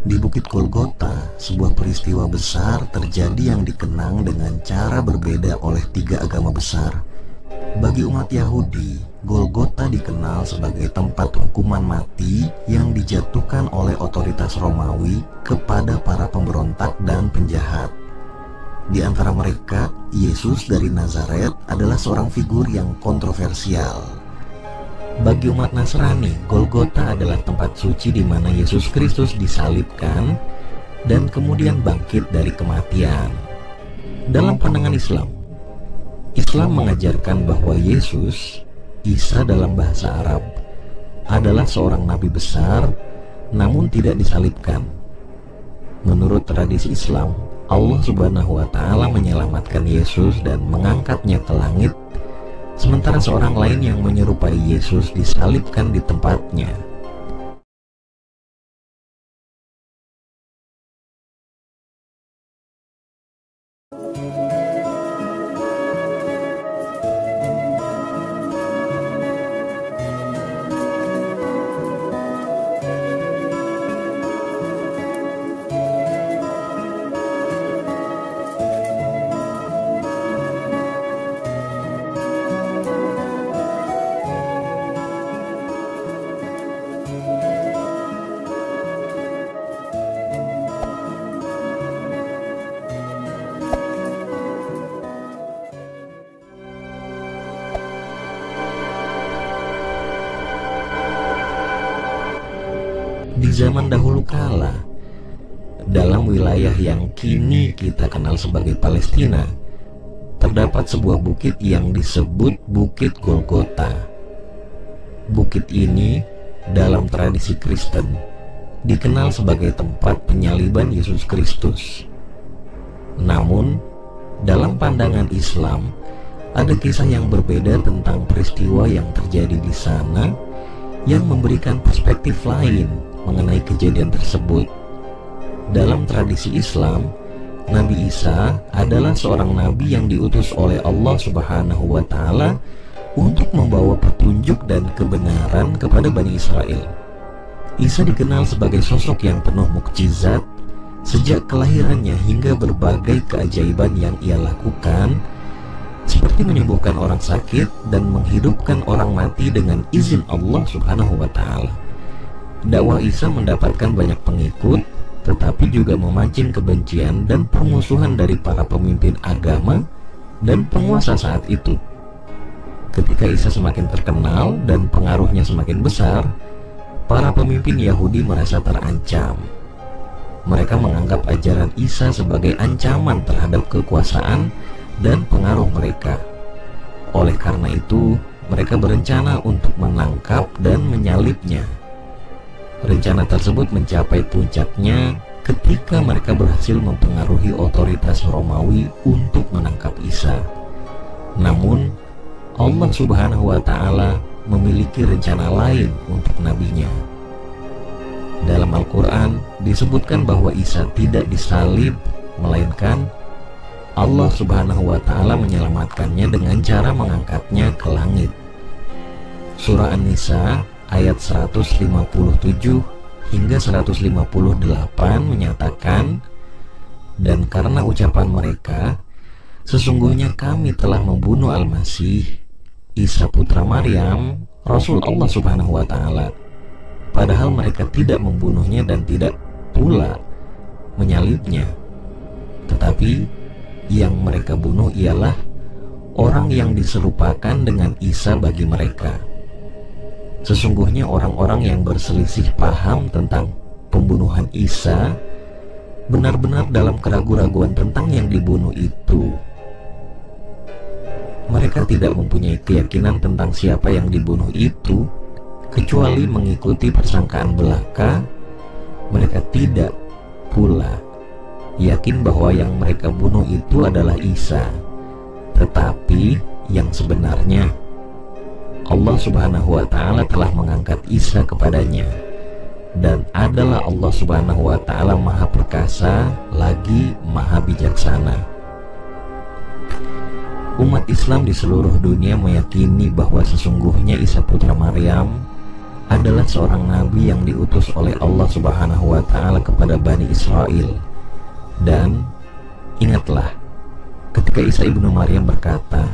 Di Bukit Golgota, sebuah peristiwa besar terjadi yang dikenang dengan cara berbeda oleh tiga agama besar. Bagi umat Yahudi, Golgota dikenal sebagai tempat hukuman mati yang dijatuhkan oleh otoritas Romawi kepada para pemberontak dan penjahat. Di antara mereka, Yesus dari Nazaret adalah seorang figur yang kontroversial. Bagi umat Nasrani, Golgota adalah tempat suci di mana Yesus Kristus disalibkan dan kemudian bangkit dari kematian. Dalam pandangan Islam, Islam mengajarkan bahwa Yesus, Isa dalam bahasa Arab, adalah seorang nabi besar namun tidak disalibkan. Menurut tradisi Islam, Allah Subhanahu wa Ta'ala menyelamatkan Yesus dan mengangkatnya ke langit, sementara seorang lain yang menyerupai Yesus disalibkan di tempatnya. Di zaman dahulu kala, dalam wilayah yang kini kita kenal sebagai Palestina, terdapat sebuah bukit yang disebut Bukit Golgota. Bukit ini dalam tradisi Kristen dikenal sebagai tempat penyaliban Yesus Kristus. Namun, dalam pandangan Islam, ada kisah yang berbeda tentang peristiwa yang terjadi di sana yang memberikan perspektif lain mengenai kejadian tersebut. Dalam tradisi Islam, Nabi Isa adalah seorang nabi yang diutus oleh Allah Subhanahu wa Ta'ala untuk membawa petunjuk dan kebenaran kepada Bani Israel. Isa dikenal sebagai sosok yang penuh mukjizat sejak kelahirannya hingga berbagai keajaiban yang ia lakukan, seperti menyembuhkan orang sakit dan menghidupkan orang mati dengan izin Allah Subhanahu wa Ta'ala. Dakwah Isa mendapatkan banyak pengikut, tetapi juga memancing kebencian dan permusuhan dari para pemimpin agama dan penguasa saat itu. Ketika Isa semakin terkenal dan pengaruhnya semakin besar, para pemimpin Yahudi merasa terancam. Mereka menganggap ajaran Isa sebagai ancaman terhadap kekuasaan dan pengaruh mereka. Oleh karena itu, mereka berencana untuk menangkap dan menyalibnya. Rencana tersebut mencapai puncaknya ketika mereka berhasil mempengaruhi otoritas Romawi untuk menangkap Isa. Namun, Allah Subhanahu wa Ta'ala memiliki rencana lain untuk nabinya. Dalam Al-Quran disebutkan bahwa Isa tidak disalib, melainkan Allah Subhanahu wa Ta'ala menyelamatkannya dengan cara mengangkatnya ke langit. Surah An-Nisa ayat 157 hingga 158 menyatakan, "Dan karena ucapan mereka, sesungguhnya kami telah membunuh Al-Masih, Isa putra Maryam, Rasul Allah Subhanahu wa Ta'ala. Padahal mereka tidak membunuhnya dan tidak pula menyalibnya. Tetapi yang mereka bunuh ialah orang yang diserupakan dengan Isa bagi mereka. Sesungguhnya orang-orang yang berselisih paham tentang pembunuhan Isa benar-benar dalam keraguan-raguan tentang yang dibunuh itu. Mereka tidak mempunyai keyakinan tentang siapa yang dibunuh itu, kecuali mengikuti persangkaan belaka. Mereka tidak pula yakin bahwa yang mereka bunuh itu adalah Isa, tetapi yang sebenarnya Allah Subhanahu wa Ta'ala telah mengangkat Isa kepadanya, dan adalah Allah Subhanahu wa Ta'ala Maha Perkasa lagi Maha Bijaksana." Umat Islam di seluruh dunia meyakini bahwa sesungguhnya Isa putra Maryam adalah seorang nabi yang diutus oleh Allah Subhanahu wa Ta'ala kepada Bani Israel. Dan ingatlah ketika Isa ibnu Maryam berkata,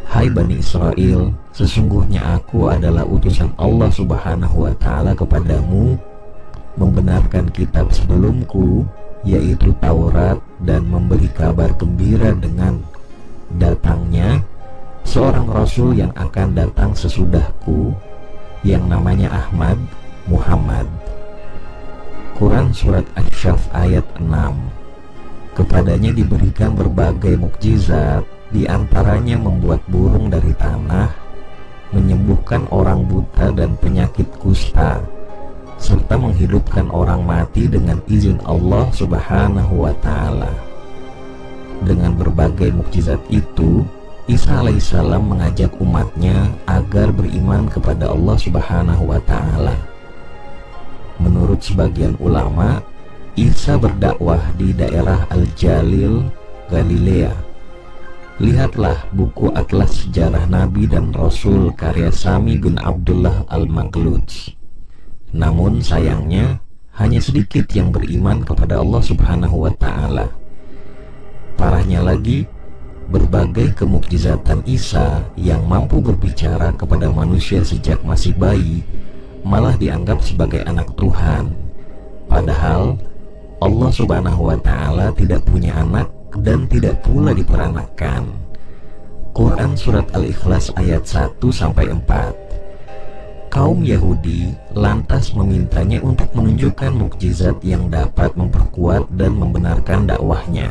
"Hai Bani Israel, sesungguhnya aku adalah utusan Allah Subhanahu wa Ta'ala kepadamu, membenarkan kitab sebelumku, yaitu Taurat, dan memberi kabar gembira dengan datangnya seorang Rasul yang akan datang sesudahku, yang namanya Ahmad Muhammad." Quran Surat Asy-Syaff ayat 6. Kepadanya diberikan berbagai mukjizat, diantaranya membuat burung dari tanah, menyembuhkan orang buta dan penyakit kusta, serta menghidupkan orang mati dengan izin Allah Subhanahu wa Ta'ala. Dengan berbagai mukjizat itu, Isa alaihissalam mengajak umatnya agar beriman kepada Allah Subhanahu wa Ta'ala. Menurut sebagian ulama, Isa berdakwah di daerah Al-Jalil, Galilea. Lihatlah buku Atlas Sejarah Nabi dan Rasul karya Sami bin Abdullah Al-Maghluj. Namun sayangnya, hanya sedikit yang beriman kepada Allah Subhanahu wa Ta'ala. Parahnya lagi, berbagai kemukjizatan Isa yang mampu berbicara kepada manusia sejak masih bayi malah dianggap sebagai anak Tuhan. Padahal Allah Subhanahu wa Ta'ala tidak punya anak dan tidak pula diperanakan. Quran Surat Al-Ikhlas ayat 1-4. Kaum Yahudi lantas memintanya untuk menunjukkan mukjizat yang dapat memperkuat dan membenarkan dakwahnya.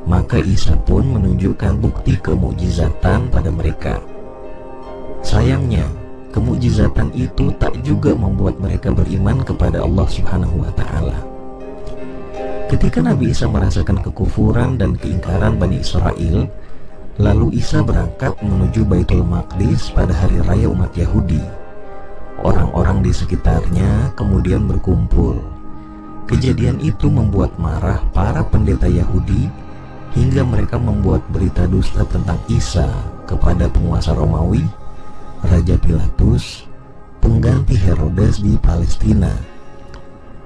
Maka Isa pun menunjukkan bukti kemukjizatan pada mereka. Sayangnya, kemukjizatan itu tak juga membuat mereka beriman kepada Allah Subhanahu wa Ta'ala. Ketika Nabi Isa merasakan kekufuran dan keingkaran Bani Israel, lalu Isa berangkat menuju Baitul Maqdis pada hari raya umat Yahudi. Orang-orang di sekitarnya kemudian berkumpul. Kejadian itu membuat marah para pendeta Yahudi hingga mereka membuat berita dusta tentang Isa kepada penguasa Romawi, Raja Pilatus, pengganti Herodes di Palestina.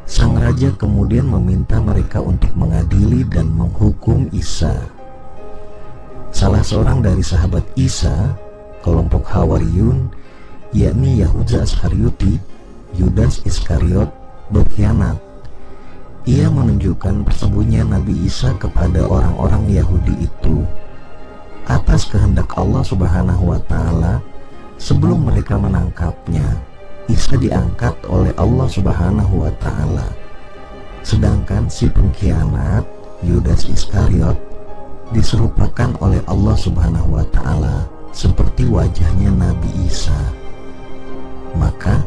Sang raja kemudian meminta mereka untuk mengadili dan menghukum Isa. Salah seorang dari sahabat Isa, kelompok Hawariyun, yakni Yahuda Askarioti, Yudas Iskariot, berkhianat. Ia menunjukkan persembunyian Nabi Isa kepada orang-orang Yahudi itu. Atas kehendak Allah Subhanahu wa Ta'ala, sebelum mereka menangkapnya, Isa diangkat oleh Allah Subhanahu wa Ta'ala. Sedangkan si pengkhianat, Yudas Iskariot, diserupakan oleh Allah Subhanahu wa Ta'ala seperti wajahnya Nabi Isa. Maka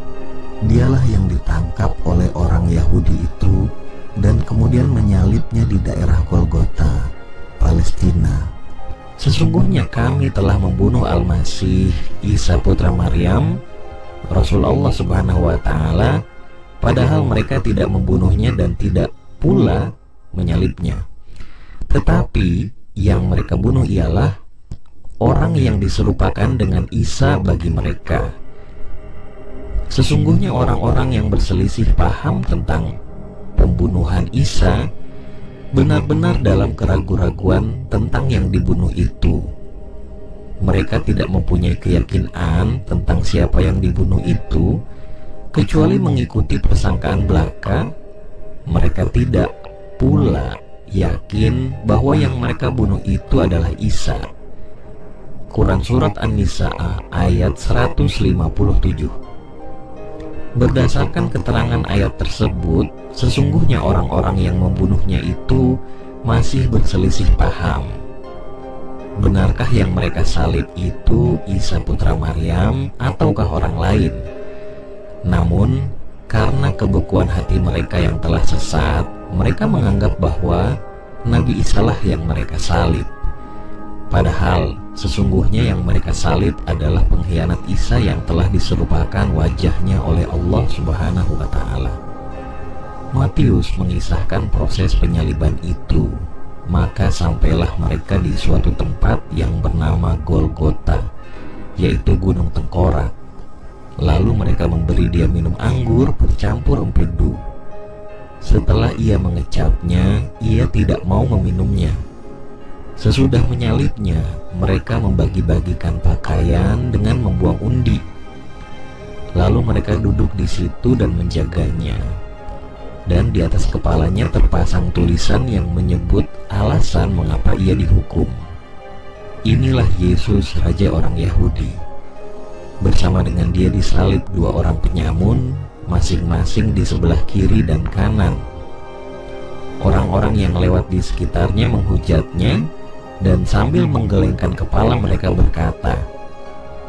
dialah yang ditangkap oleh orang Yahudi itu dan kemudian menyalibnya di daerah Golgota, Palestina. Sesungguhnya kami telah membunuh Al-Masih, Isa putra Maryam, Rasul Allah Subhanahu wa Ta'ala, padahal mereka tidak membunuhnya dan tidak pula menyalibnya. Tetapi yang mereka bunuh ialah orang yang diserupakan dengan Isa bagi mereka. Sesungguhnya orang-orang yang berselisih paham tentang pembunuhan Isa benar-benar dalam keraguan-raguan tentang yang dibunuh itu. Mereka tidak mempunyai keyakinan tentang siapa yang dibunuh itu, kecuali mengikuti persangkaan belaka. Mereka tidak pula yakin bahwa yang mereka bunuh itu adalah Isa. Quran Surat An-Nisa ayat 157. Berdasarkan keterangan ayat tersebut, sesungguhnya orang-orang yang membunuhnya itu masih berselisih paham. Benarkah yang mereka salib itu Isa putra Maryam ataukah orang lain? Namun, karena kebekuan hati mereka yang telah sesat, mereka menganggap bahwa Nabi Isa lah yang mereka salib. Padahal sesungguhnya yang mereka salib adalah pengkhianat Isa yang telah diserupakan wajahnya oleh Allah Subhanahu wa Ta'ala. Matius mengisahkan proses penyaliban itu. Maka sampailah mereka di suatu tempat yang bernama Golgota, yaitu Gunung Tengkorak. Lalu mereka memberi dia minum anggur bercampur empedu. Setelah ia mengecapnya, ia tidak mau meminumnya. Sesudah menyalibnya, mereka membagi-bagikan pakaian dengan membuang undi. Lalu mereka duduk di situ dan menjaganya. Dan di atas kepalanya terpasang tulisan yang menyebut alasan mengapa ia dihukum. Inilah Yesus, Raja orang Yahudi. Bersama dengan dia disalib 2 orang penyamun, masing-masing di sebelah kiri dan kanan. Orang-orang yang lewat di sekitarnya menghujatnya, dan sambil menggelengkan kepala mereka berkata,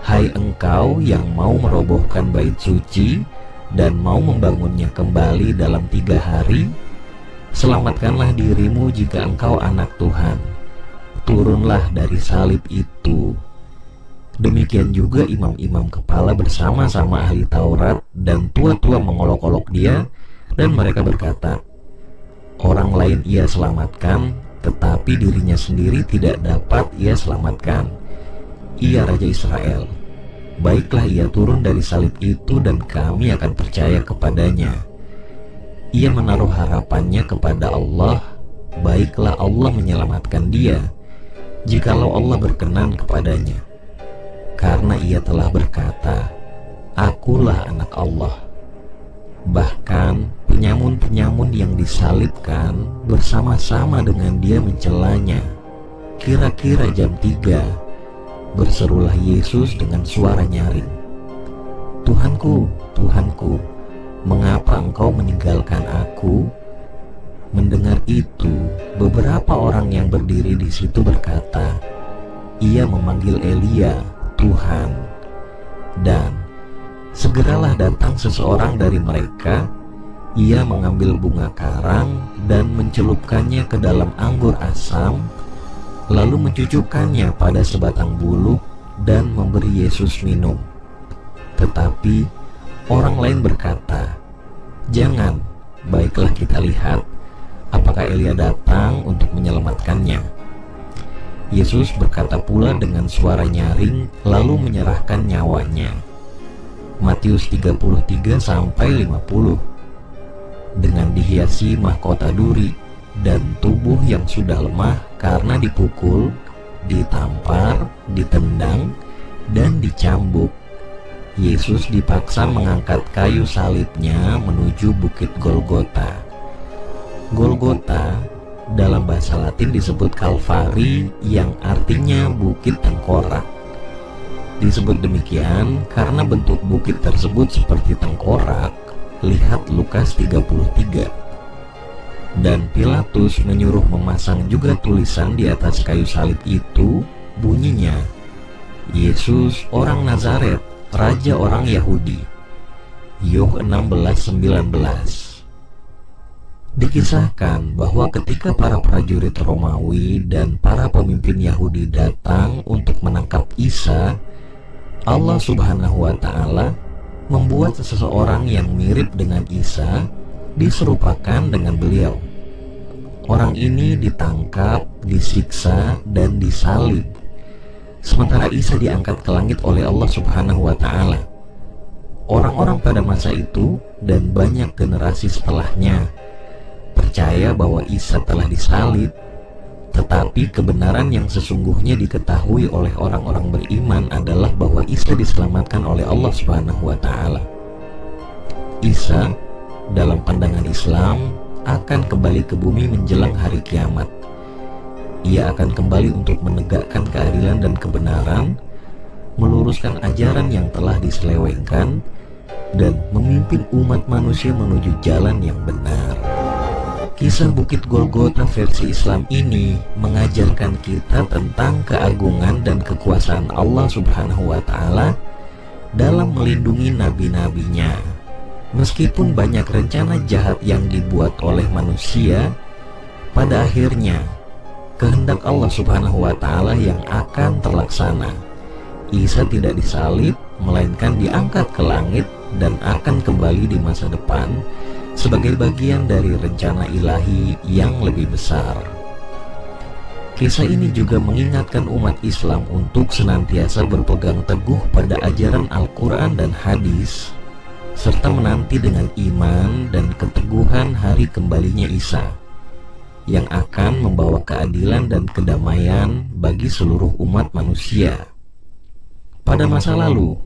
"Hai engkau yang mau merobohkan bait suci dan mau membangunnya kembali dalam 3 hari, selamatkanlah dirimu jika engkau anak Tuhan. Turunlah dari salib itu." Demikian juga imam-imam kepala bersama-sama ahli Taurat dan tua-tua mengolok-olok dia, dan mereka berkata, "Orang lain ia selamatkan, tetapi dirinya sendiri tidak dapat ia selamatkan. Ia Raja Israel. Baiklah ia turun dari salib itu dan kami akan percaya kepadanya. Ia menaruh harapannya kepada Allah, baiklah Allah menyelamatkan dia, jikalau Allah berkenan kepadanya. Karena ia telah berkata, Akulah anak Allah." Bahkan penyamun-penyamun yang disalibkan bersama-sama dengan dia mencelanya. Kira-kira jam 3, berserulah Yesus dengan suara nyaring, "Tuhanku, Tuhanku, mengapa engkau meninggalkan aku?" Mendengar itu, beberapa orang yang berdiri di situ berkata, "Ia memanggil Elia, Tuhan." Dan segeralah datang seseorang dari mereka. Ia mengambil bunga karang dan mencelupkannya ke dalam anggur asam, lalu mencucukkannya pada sebatang bulu dan memberi Yesus minum. Tetapi orang lain berkata, "Jangan, baiklah kita lihat apakah Elia datang untuk menyelamatkannya." Yesus berkata pula dengan suara nyaring, lalu menyerahkan nyawanya. Matius 33-50. Dengan dihiasi mahkota duri dan tubuh yang sudah lemah karena dipukul, ditampar, ditendang, dan dicambuk, Yesus dipaksa mengangkat kayu salibnya menuju bukit Golgota. Golgota dalam bahasa Latin disebut Kalvari, yang artinya bukit tengkorak. Disebut demikian karena bentuk bukit tersebut seperti tengkorak. Lihat Lukas 33. Dan Pilatus menyuruh memasang juga tulisan di atas kayu salib itu, bunyinya, "Yesus orang Nazaret, Raja orang Yahudi." Yoh 16:19. Dikisahkan bahwa ketika para prajurit Romawi dan para pemimpin Yahudi datang untuk menangkap Isa, Allah Subhanahu wa Ta'ala membuat seseorang yang mirip dengan Isa diserupakan dengan beliau. Orang ini ditangkap, disiksa, dan disalib, sementara Isa diangkat ke langit oleh Allah Subhanahu wa Ta'ala. Orang-orang pada masa itu dan banyak generasi setelahnya percaya bahwa Isa telah disalib, tetapi kebenaran yang sesungguhnya diketahui oleh orang-orang beriman adalah bahwa Isa diselamatkan oleh Allah Subhanahu wa Ta'ala. Isa dalam pandangan Islam akan kembali ke bumi menjelang hari kiamat. Ia akan kembali untuk menegakkan keadilan dan kebenaran, meluruskan ajaran yang telah diselewengkan, dan memimpin umat manusia menuju jalan yang benar. Kisah Bukit Golgota versi Islam ini mengajarkan kita tentang keagungan dan kekuasaan Allah Subhanahu wa Ta'ala dalam melindungi nabi-nabinya. Meskipun banyak rencana jahat yang dibuat oleh manusia, pada akhirnya kehendak Allah Subhanahu wa Ta'ala yang akan terlaksana. Isa tidak disalib, melainkan diangkat ke langit dan akan kembali di masa depan sebagai bagian dari rencana ilahi yang lebih besar. Kisah ini juga mengingatkan umat Islam untuk senantiasa berpegang teguh pada ajaran Al-Quran dan hadis, serta menanti dengan iman dan keteguhan hari kembalinya Isa, yang akan membawa keadilan dan kedamaian bagi seluruh umat manusia. Pada masa lalu,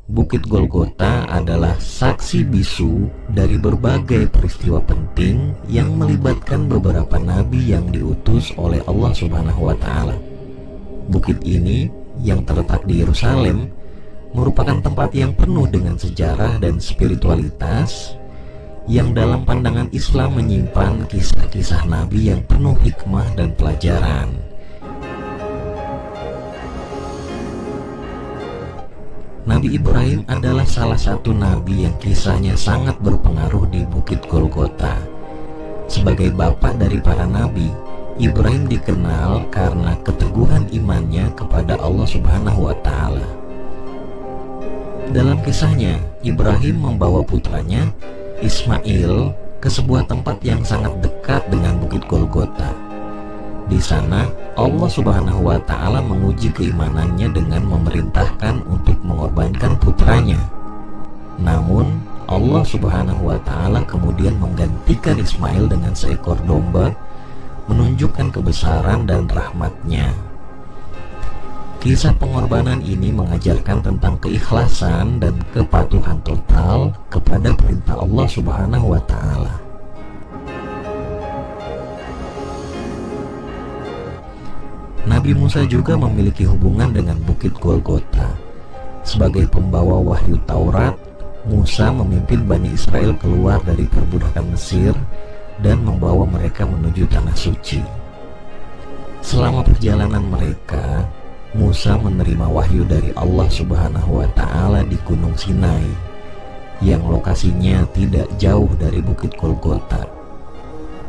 Bukit Golgota adalah saksi bisu dari berbagai peristiwa penting yang melibatkan beberapa nabi yang diutus oleh Allah Subhanahu wa Ta'ala. Bukit ini yang terletak di Yerusalem merupakan tempat yang penuh dengan sejarah dan spiritualitas, yang dalam pandangan Islam menyimpan kisah-kisah nabi yang penuh hikmah dan pelajaran. Nabi Ibrahim adalah salah satu nabi yang kisahnya sangat berpengaruh di Bukit Golgota. Sebagai bapak dari para nabi, Ibrahim dikenal karena keteguhan imannya kepada Allah Subhanahu wa Ta'ala. Dalam kisahnya, Ibrahim membawa putranya Ismail ke sebuah tempat yang sangat dekat dengan Bukit Golgota. Di sana, Allah Subhanahu wa Ta'ala menguji keimanannya dengan memerintahkan untuk mengorbankan putranya. Namun, Allah Subhanahu wa Ta'ala kemudian menggantikan Ismail dengan seekor domba, menunjukkan kebesaran dan rahmat-Nya. Kisah pengorbanan ini mengajarkan tentang keikhlasan dan kepatuhan total kepada perintah Allah Subhanahu wa Ta'ala. Nabi Musa juga memiliki hubungan dengan Bukit Golgota. Sebagai pembawa wahyu Taurat, Musa memimpin Bani Israel keluar dari perbudakan Mesir dan membawa mereka menuju Tanah Suci. Selama perjalanan mereka, Musa menerima wahyu dari Allah Subhanahu wa Ta'ala di Gunung Sinai, yang lokasinya tidak jauh dari Bukit Golgota.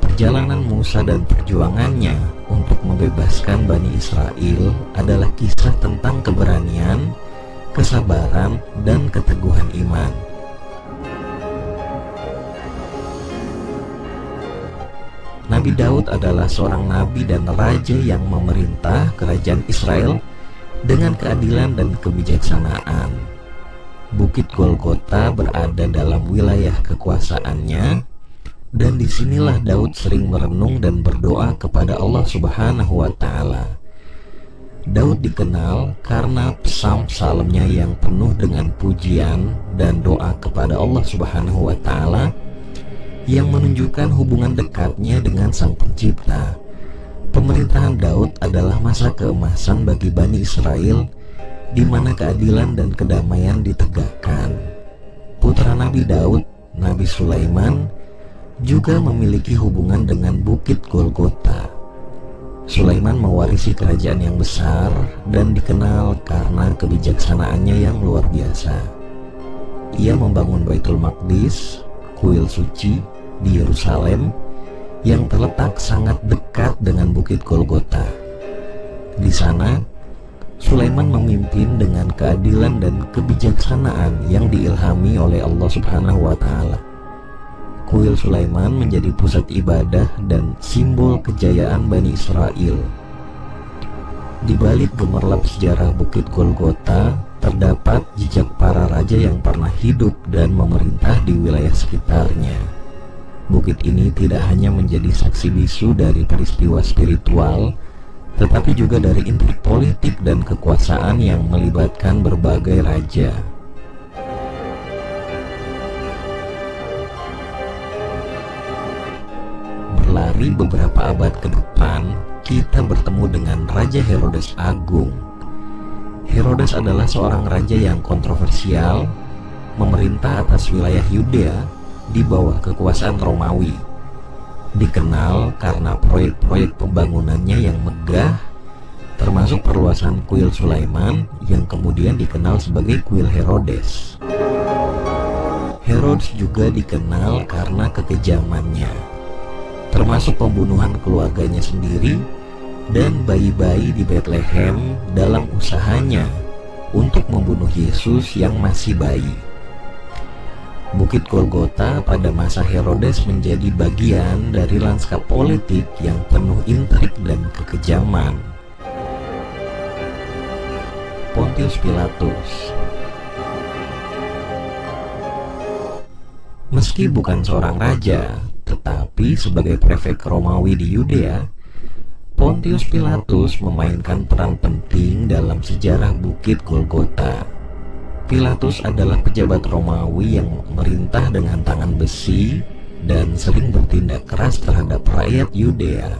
Perjalanan Musa dan perjuangannya untuk membebaskan Bani Israel adalah kisah tentang keberanian, kesabaran, dan keteguhan iman. Nabi Daud adalah seorang nabi dan raja yang memerintah kerajaan Israel dengan keadilan dan kebijaksanaan. Bukit Golgota berada dalam wilayah kekuasaannya, dan disinilah Daud sering merenung dan berdoa kepada Allah Subhanahu wa Ta'ala. Daud dikenal karena psalm-psalmnya yang penuh dengan pujian dan doa kepada Allah Subhanahu wa Ta'ala, yang menunjukkan hubungan dekatnya dengan Sang Pencipta. Pemerintahan Daud adalah masa keemasan bagi Bani Israel, di mana keadilan dan kedamaian ditegakkan. Putra Nabi Daud, Nabi Sulaiman, juga memiliki hubungan dengan Bukit Golgota. Sulaiman mewarisi kerajaan yang besar dan dikenal karena kebijaksanaannya yang luar biasa. Ia membangun Baitul Maqdis, kuil suci di Yerusalem, yang terletak sangat dekat dengan Bukit Golgota. Di sana, Sulaiman memimpin dengan keadilan dan kebijaksanaan yang diilhami oleh Allah Subhanahu wa Ta'ala. Kuil Sulaiman menjadi pusat ibadah dan simbol kejayaan Bani Israel. Di balik gemerlap sejarah Bukit Golgota, terdapat jejak para raja yang pernah hidup dan memerintah di wilayah sekitarnya. Bukit ini tidak hanya menjadi saksi bisu dari peristiwa spiritual, tetapi juga dari intrik politik dan kekuasaan yang melibatkan berbagai raja. Berlari beberapa abad ke depan, kita bertemu dengan Raja Herodes Agung. Herodes adalah seorang raja yang kontroversial, memerintah atas wilayah Yudea di bawah kekuasaan Romawi. Dikenal karena proyek-proyek pembangunannya yang megah, termasuk perluasan kuil Sulaiman yang kemudian dikenal sebagai kuil Herodes. Herodes juga dikenal karena kekejamannya, termasuk pembunuhan keluarganya sendiri dan bayi-bayi di Bethlehem dalam usahanya untuk membunuh Yesus yang masih bayi. Bukit Golgota pada masa Herodes menjadi bagian dari lanskap politik yang penuh intrik dan kekejaman. Pontius Pilatus. Meski bukan seorang raja, tetapi sebagai prefek Romawi di Yudea, Pontius Pilatus memainkan peran penting dalam sejarah Bukit Golgota. Pilatus adalah pejabat Romawi yang memerintah dengan tangan besi dan sering bertindak keras terhadap rakyat Yudea.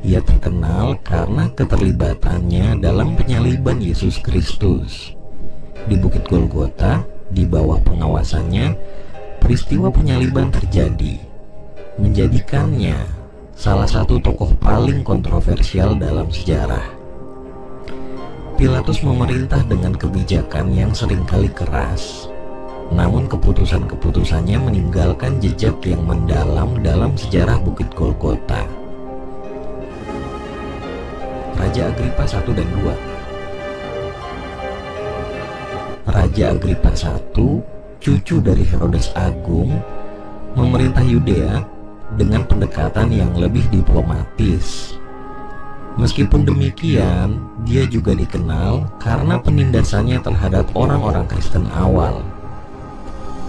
Ia terkenal karena keterlibatannya dalam penyaliban Yesus Kristus. Di Bukit Golgota, di bawah pengawasannya, peristiwa penyaliban terjadi, menjadikannya salah satu tokoh paling kontroversial dalam sejarah. Pilatus memerintah dengan kebijakan yang seringkali keras, namun keputusan-keputusannya meninggalkan jejak yang mendalam dalam sejarah Bukit Golgota. Raja Agripa I dan II. Raja Agripa I, cucu dari Herodes Agung, memerintah Yudea dengan pendekatan yang lebih diplomatis. Meskipun demikian, dia juga dikenal karena penindasannya terhadap orang-orang Kristen awal.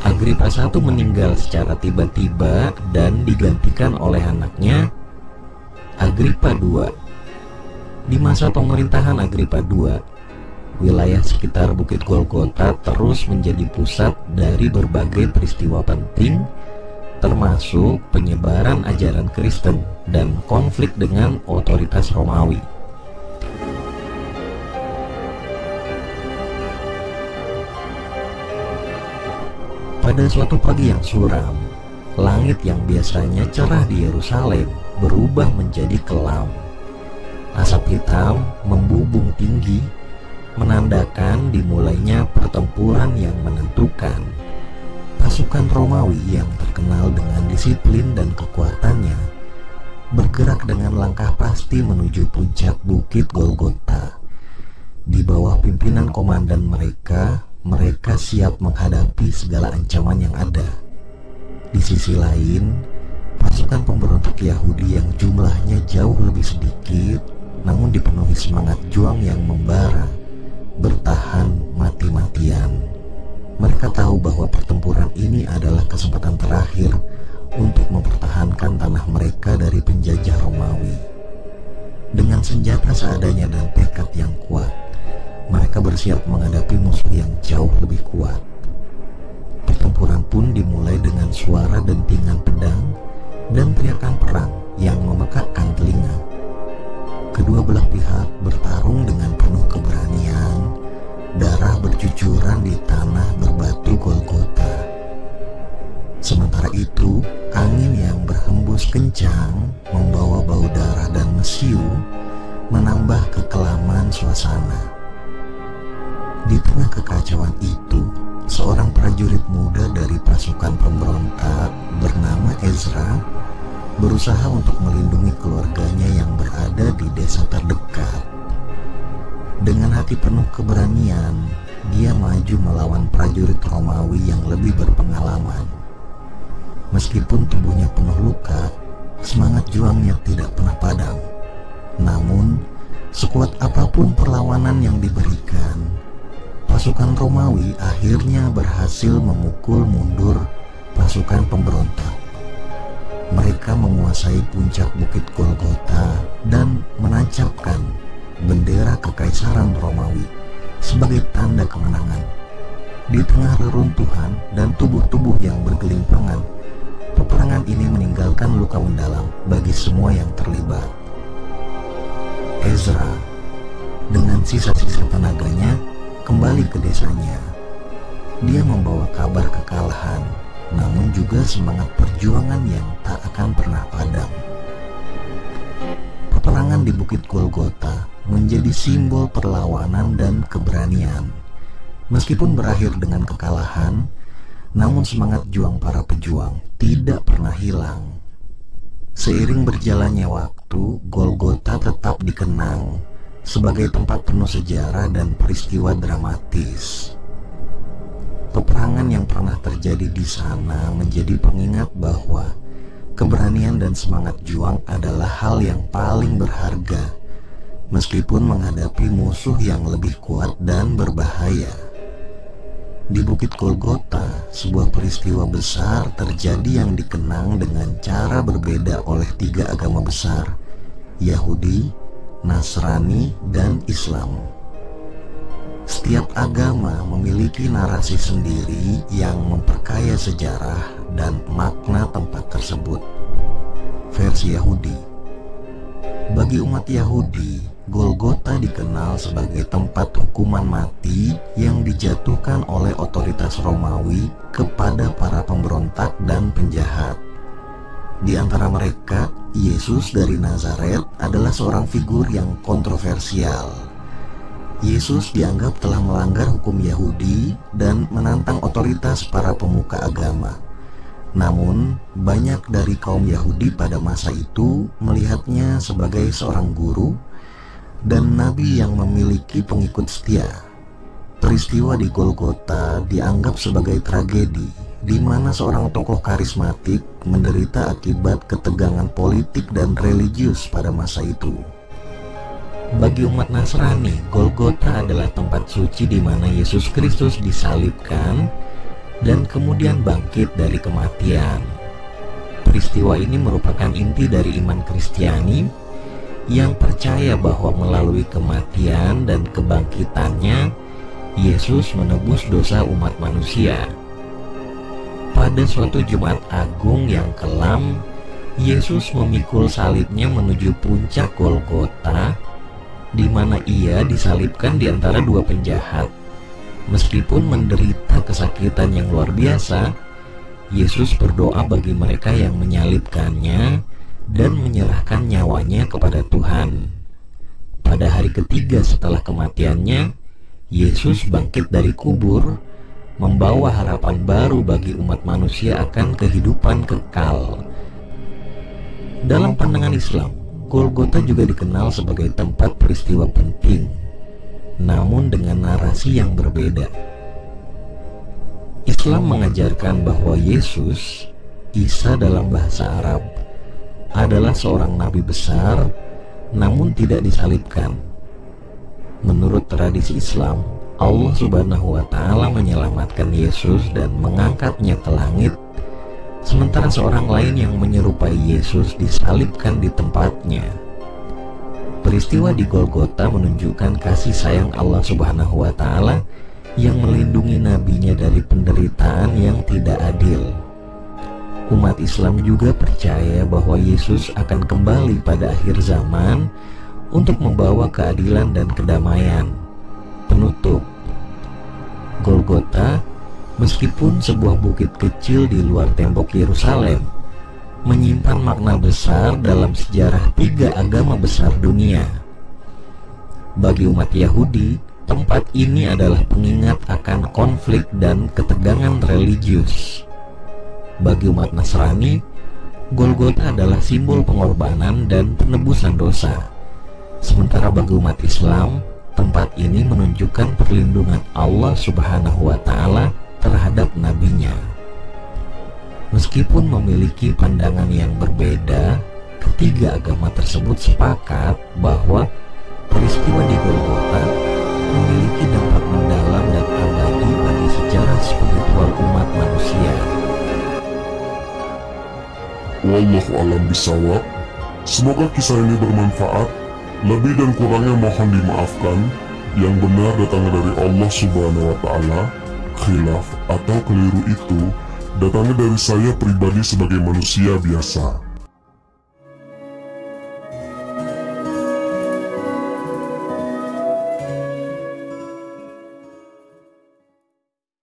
Agripa I meninggal secara tiba-tiba dan digantikan oleh anaknya, Agripa II. Di masa pemerintahan Agripa II, wilayah sekitar Bukit Golgota terus menjadi pusat dari berbagai peristiwa penting, termasuk penyebaran ajaran Kristen dan konflik dengan otoritas Romawi. Pada suatu pagi yang suram, langit yang biasanya cerah di Yerusalem berubah menjadi kelam. Asap hitam membubung tinggi, menandakan dimulainya pertempuran yang menentukan. Pasukan Romawi yang terkenal dengan disiplin dan kekuatannya bergerak dengan langkah pasti menuju puncak Bukit Golgota. Di bawah pimpinan komandan mereka siap menghadapi segala ancaman yang ada. Di sisi lain, pasukan pemberontak Yahudi yang jumlahnya jauh lebih sedikit, namun dipenuhi semangat juang yang membara, bertahan mati-matian. Mereka tahu bahwa pertempuran ini adalah kesempatan terakhir untuk mempertahankan tanah mereka dari penjajah Romawi. Dengan senjata seadanya dan tekad yang kuat, mereka bersiap menghadapi musuh yang jauh lebih kuat. Pertempuran pun dimulai dengan suara dentingan pedang dan teriakan perang yang memekakkan telinga. Kedua belah pihak bertarung dengan penuh keberanian. Darah bercucuran di tanah berbatu Golgota. Sementara itu, angin yang berhembus kencang membawa bau darah dan mesiu, menambah kekelaman suasana. Di tengah kekacauan itu, seorang prajurit muda dari pasukan pemberontak bernama Ezra berusaha untuk melindungi keluarganya yang berada di desa terdekat. Dengan hati penuh keberanian, dia maju melawan prajurit Romawi yang lebih berpengalaman. Meskipun tubuhnya penuh luka, semangat juangnya tidak pernah padam. Namun, sekuat apapun perlawanan yang diberikan, pasukan Romawi akhirnya berhasil memukul mundur pasukan pemberontak. Mereka menguasai puncak Bukit Golgota dan menancapkan bendera kekaisaran Romawi sebagai tanda kemenangan. Di tengah reruntuhan dan tubuh-tubuh yang bergelimpangan, peperangan ini meninggalkan luka mendalam bagi semua yang terlibat. Ezra, dengan sisa-sisa tenaganya, kembali ke desanya. Dia membawa kabar kekalahan, namun juga semangat perjuangan yang tak akan pernah padam. Peperangan di Bukit Golgota menjadi simbol perlawanan dan keberanian. Meskipun berakhir dengan kekalahan, namun semangat juang para pejuang tidak pernah hilang. Seiring berjalannya waktu, Golgota tetap dikenang sebagai tempat penuh sejarah dan peristiwa dramatis. Peperangan yang pernah terjadi di sana menjadi pengingat bahwa keberanian dan semangat juang adalah hal yang paling berharga, meskipun menghadapi musuh yang lebih kuat dan berbahaya. Di Bukit Golgota, sebuah peristiwa besar terjadi yang dikenang dengan cara berbeda oleh tiga agama besar, Yahudi, Nasrani, dan Islam. Setiap agama memiliki narasi sendiri yang memperkaya sejarah dan makna tempat tersebut. Versi Yahudi. Bagi umat Yahudi, Golgota dikenal sebagai tempat hukuman mati yang dijatuhkan oleh otoritas Romawi kepada para pemberontak dan penjahat. Di antara mereka, Yesus dari Nazaret adalah seorang figur yang kontroversial. Yesus dianggap telah melanggar hukum Yahudi dan menantang otoritas para pemuka agama. Namun, banyak dari kaum Yahudi pada masa itu melihatnya sebagai seorang guru dan nabi yang memiliki pengikut setia. Peristiwa di Golgota dianggap sebagai tragedi, di mana seorang tokoh karismatik menderita akibat ketegangan politik dan religius pada masa itu. Bagi umat Nasrani, Golgota adalah tempat suci di mana Yesus Kristus disalibkan dan kemudian bangkit dari kematian. Peristiwa ini merupakan inti dari iman Kristiani yang percaya bahwa melalui kematian dan kebangkitannya, Yesus menebus dosa umat manusia. Pada suatu Jumat Agung yang kelam, Yesus memikul salibnya menuju puncak Golgota, di mana ia disalibkan di antara dua penjahat. Meskipun menderita kesakitan yang luar biasa, Yesus berdoa bagi mereka yang menyalibkannya dan menyerahkan nyawanya kepada Tuhan. Pada hari ketiga setelah kematiannya, Yesus bangkit dari kubur, membawa harapan baru bagi umat manusia akan kehidupan kekal. Dalam pandangan Islam, Golgota juga dikenal sebagai tempat peristiwa penting, namun dengan narasi yang berbeda. Islam mengajarkan bahwa Yesus, Isa dalam bahasa Arab, adalah seorang nabi besar, namun tidak disalibkan. Menurut tradisi Islam, Allah Subhanahu wa Ta'ala menyelamatkan Yesus dan mengangkatnya ke langit, sementara seorang lain yang menyerupai Yesus disalibkan di tempatnya. Peristiwa di Golgota menunjukkan kasih sayang Allah Subhanahu wa Ta'ala yang melindungi nabinya dari penderitaan yang tidak adil. Umat Islam juga percaya bahwa Yesus akan kembali pada akhir zaman untuk membawa keadilan dan kedamaian. Penutup, Golgota, meskipun sebuah bukit kecil di luar tembok Yerusalem, menyimpan makna besar dalam sejarah tiga agama besar dunia. Bagi umat Yahudi, tempat ini adalah pengingat akan konflik dan ketegangan religius. Bagi umat Nasrani, Golgota adalah simbol pengorbanan dan penebusan dosa. Sementara bagi umat Islam, tempat ini menunjukkan perlindungan Allah Subhanahu wa Ta'ala terhadap nabinya. Meskipun memiliki pandangan yang berbeda, ketiga agama tersebut sepakat bahwa peristiwa di Golgota memiliki dampak mendalam dan abadi bagi sejarah spiritual umat manusia. Wallahu a'lam bishawab. Semoga kisah ini bermanfaat. Lebih dan kurangnya mohon dimaafkan. Yang benar datangnya dari Allah Subhanahu wa Ta'ala. Khilaf atau keliru itu datangnya dari saya pribadi sebagai manusia biasa.